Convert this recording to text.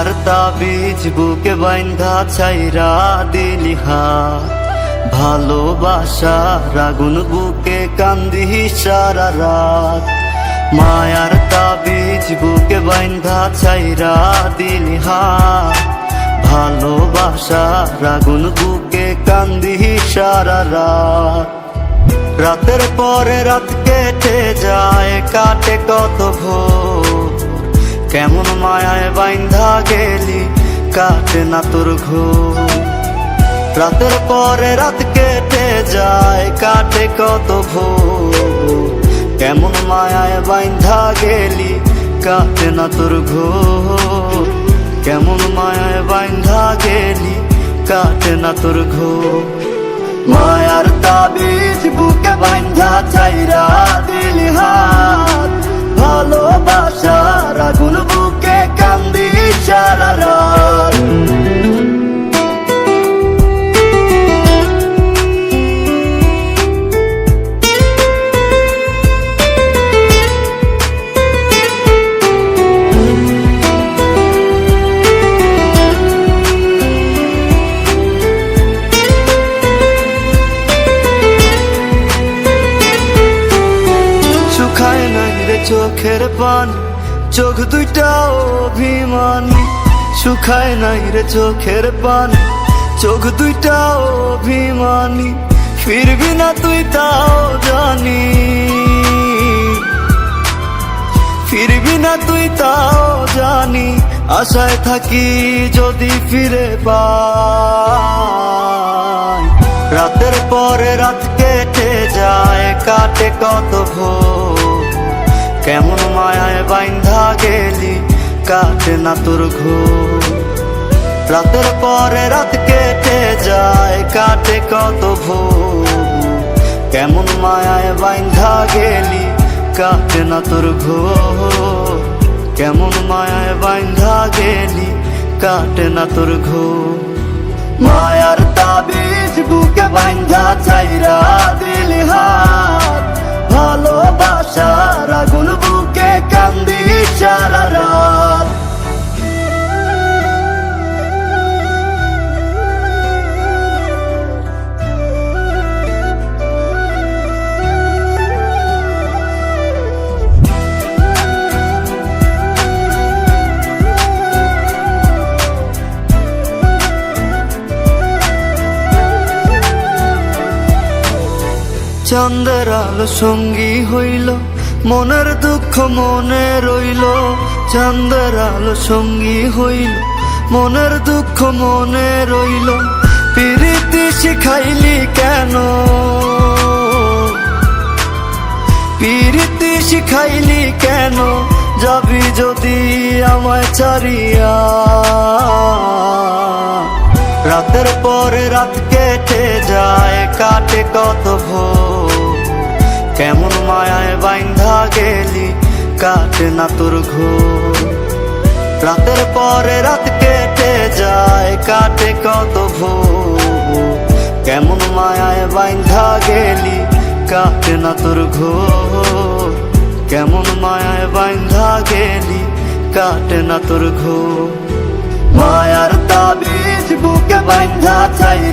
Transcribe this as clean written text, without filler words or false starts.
মায়ার তাবিজ বুকে বাইন্ধা ছাইরা দিলি হাত, ভালোবাসার আগুন বুকে কান্দি সারা রাত। মায়ার তাবিজ বুকে বাইন্ধা ছাইরা দিলি হাত, ভালোবাসার আগুন বুকে কান্দি সারা রাত। রাতের পরে রাত কেটে যায়, কাটে কত ভোর, কেমন মায়ায় বাইন্ধা গেলি কাটে না তোর ঘোর। রাতের পরে রাত কেটে যায়, কাটে কত ভোর, কেমন মায়ায় বাইন্ধা গেলি কাটে না তোর ঘোর। কেমন মায়ায় বাইন্ধা গেলি কাটে না তোর ঘোর। মায়ার তাবিজ বুকে বাইন্ধা ছাইরা দিলি হাত, ভালোবাসার আগুন বুকে কান্দি সারা রাত। শুকায় নাই রে চোখের পানি, চোখ দুইটা অভিমানী। শুকায় নাই রে চোখের পানি, চোখ দুইটা অভিমানী। ফিরবি না তুই তাও জানি, ফিরবি না তুই তাও জানি। আশায় থাকি যদি ফিরে পাই। রাতের পরে রাত কেটে যায়, কাটে কত ভোর, কেমন মায়ায় বাইন্ধা গেলি কাটে না তোর ঘোর। রাতের পরে রাত কেটে যায়, কাটে কত ভোর, কেমন মায়ায় বাইন্ধা গেলি কাটে না তোর ঘোর। কেমন মায়ায় বাইন্ধা গেলি কাটে না তোর ঘোর। মায়ার তাবিজ বুকে বাইন্ধা ছাইরা দিলি হাত, ভালোবাসার আগুন বুকে কান্দি সারা রাত। চাঁদের আলো সঙ্গী হইল, মনের দুঃখ মনে রইল। চাঁদের আলো সঙ্গী হইল, মনের দুঃখ মনে রইল। প্রীতি শিখাইলি কেন, প্রীতি শিখাইলি কেন, যাবি যদি আমায় ছাড়িয়া। রাতের পরে রাত কেটে যায়, কাটে কত ভোর, কেমন মায়ায় বাইন্ধা গেলি কাটে না তোর ঘোর। রাতের পরে রাত কেটে যায়, কাটে কত ভোর, কেমন মায়ায় বাইন্ধা গেলি কাটে না তোর ঘোর। কেমন মায়ায় বাইন্ধা গেলি কাটে না তোর ঘোর। মায়ার তাবিজ বুকে বাইন্ধা ছাইরা